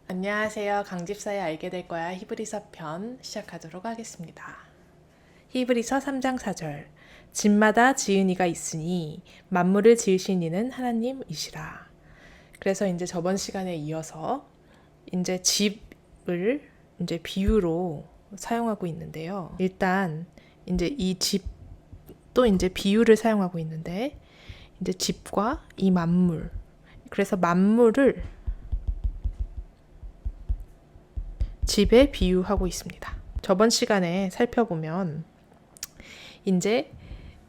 안녕하세요. 강집사에 알게 될 거야 히브리서 편 시작하도록 하겠습니다. 히브리서 3장 4절 집마다 지은 이가 있으니 만물을 지으신 이는 하나님이시라. 그래서 이제 저번 시간에 이어서 이제 집을 이제 비유로 사용하고 있는데요. 일단 이제 이 집도 이제 비유를 사용하고 있는데 이제 집과 이 만물, 그래서 만물을 집에 비유하고 있습니다. 저번 시간에 살펴보면 이제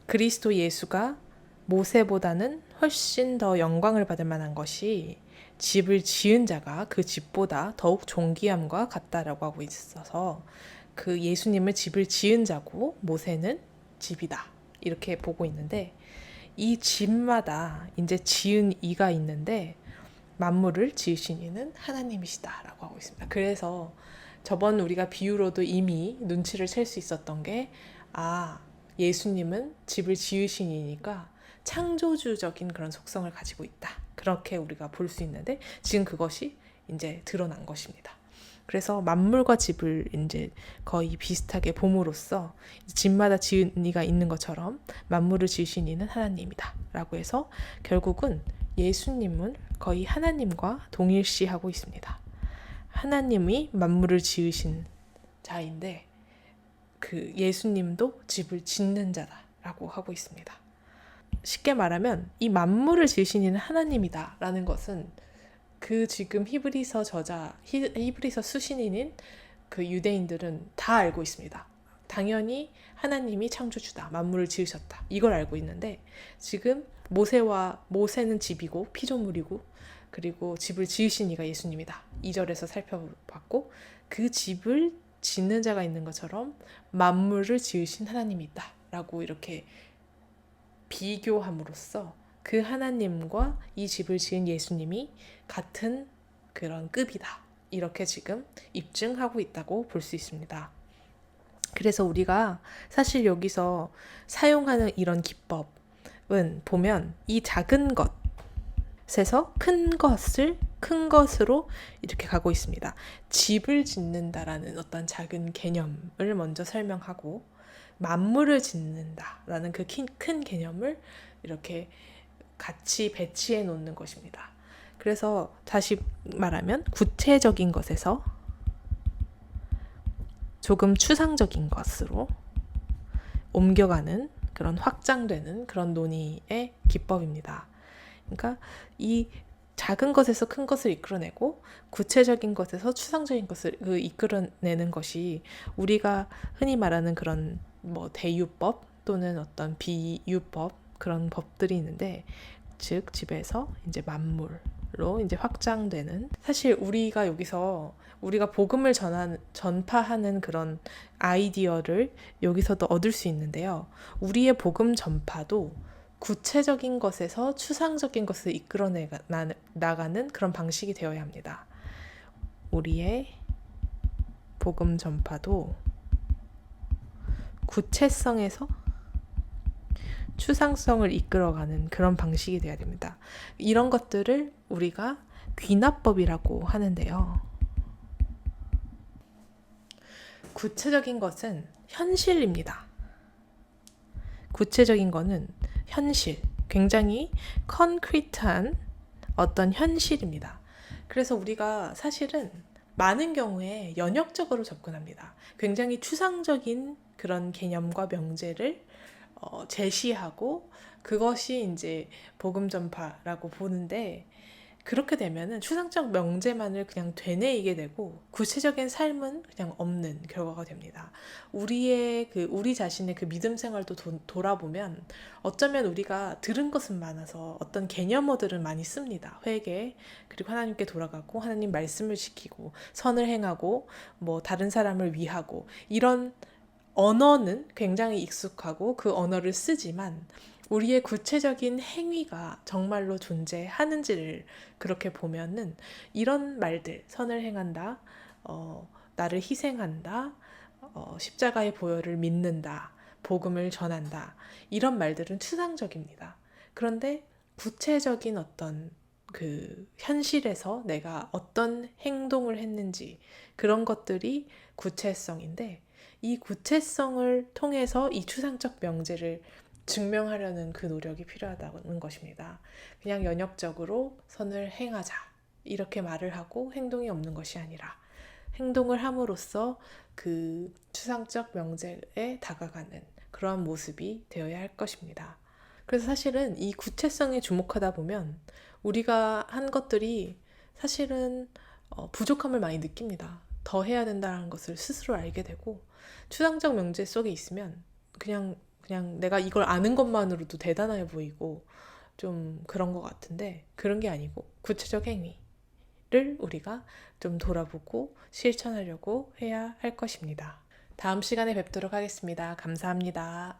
그리스도 예수가 모세보다는 훨씬 더 영광을 받을 만한 것이 집을 지은 자가 그 집보다 더욱 존귀함과 같다라고 하고 있어서 그 예수님을 집을 지은 자고 모세는 집이다 이렇게 보고 있는데, 이 집마다 이제 지은 이가 있는데 만물을 지으신 이는 하나님이시다라고 하고 있습니다. 그래서 저번 우리가 비유로도 이미 눈치를 챌 수 있었던 게, 예수님은 집을 지으신 이니까 창조주적인 그런 속성을 가지고 있다. 그렇게 우리가 볼 수 있는데 지금 그것이 이제 드러난 것입니다. 그래서 만물과 집을 이제 거의 비슷하게 봄으로써 집마다 지은 이가 있는 것처럼 만물을 지으신 이는 하나님이다 라고 해서 결국은 예수님은 거의 하나님과 동일시하고 있습니다. 하나님이 만물을 지으신 자인데 그 예수님도 집을 짓는 자다라고 하고 있습니다. 쉽게 말하면 이 만물을 지으신 이는 하나님이다 라는 것은 그 지금 히브리서 저자, 히브리서 수신인인 그 유대인들은 다 알고 있습니다. 당연히 하나님이 창조주다, 만물을 지으셨다, 이걸 알고 있는데 지금 모세는 집이고 피조물이고 그리고 집을 지으신 이가 예수님이다, 2절에서 살펴봤고, 그 집을 짓는 자가 있는 것처럼 만물을 지으신 하나님이 있다 라고 이렇게 비교함으로써 그 하나님과 이 집을 지은 예수님이 같은 그런 급이다, 이렇게 지금 입증하고 있다고 볼 수 있습니다. 그래서 우리가 사실 여기서 사용하는 이런 기법은 보면 이 작은 것에서 큰 것으로 이렇게 가고 있습니다. 집을 짓는다라는 어떤 작은 개념을 먼저 설명하고 만물을 짓는다라는 그 큰 개념을 이렇게 같이 배치해 놓는 것입니다. 그래서 다시 말하면 구체적인 것에서 조금 추상적인 것으로 옮겨가는 그런 확장되는 그런 논의의 기법입니다. 그러니까 이 작은 것에서 큰 것을 이끌어내고 구체적인 것에서 추상적인 것을 이끌어내는 것이 우리가 흔히 말하는 그런 대유법 또는 어떤 비유법, 그런 법들이 있는데, 즉 집에서 이제 만물로 이제 확장되는, 사실 우리가 여기서 우리가 복음을 전파하는 그런 아이디어를 여기서도 얻을 수 있는데요. 우리의 복음 전파도 구체적인 것에서 추상적인 것을 이끌어내 나가는 그런 방식이 되어야 합니다. 우리의 복음 전파도 구체성에서 추상성을 이끌어가는 그런 방식이 되어야 됩니다. 이런 것들을 우리가 귀납법이라고 하는데요. 구체적인 것은 현실입니다. 구체적인 거는 현실, 굉장히 컨크리트한 어떤 현실입니다. 그래서 우리가 사실은 많은 경우에 연역적으로 접근합니다. 굉장히 추상적인 그런 개념과 명제를 제시하고 그것이 이제 복음 전파라고 보는데, 그렇게 되면은 추상적 명제만을 그냥 되뇌이게 되고 구체적인 삶은 그냥 없는 결과가 됩니다. 우리 자신의 그 믿음 생활도 돌아보면 어쩌면 우리가 들은 것은 많아서 어떤 개념어들은 많이 씁니다. 회개, 그리고 하나님께 돌아가고 하나님 말씀을 지키고 선을 행하고 다른 사람을 위하고, 이런 언어는 굉장히 익숙하고 그 언어를 쓰지만 우리의 구체적인 행위가 정말로 존재하는지를 그렇게 보면은 이런 말들, 선을 행한다, 나를 희생한다, 십자가의 보혈을 믿는다, 복음을 전한다, 이런 말들은 추상적입니다. 그런데 구체적인 어떤 그 현실에서 내가 어떤 행동을 했는지 그런 것들이 구체성인데, 이 구체성을 통해서 이 추상적 명제를 증명하려는 그 노력이 필요하다는 것입니다. 그냥 연역적으로 선을 행하자 이렇게 말을 하고 행동이 없는 것이 아니라 행동을 함으로써 그 추상적 명제에 다가가는 그러한 모습이 되어야 할 것입니다. 그래서 사실은 이 구체성에 주목하다 보면 우리가 한 것들이 사실은 부족함을 많이 느낍니다. 더 해야 된다는 것을 스스로 알게 되고, 추상적 명제 속에 있으면 그냥 내가 이걸 아는 것만으로도 대단해 보이고 좀 그런 것 같은데, 그런 게 아니고 구체적 행위를 우리가 좀 돌아보고 실천하려고 해야 할 것입니다. 다음 시간에 뵙도록 하겠습니다. 감사합니다.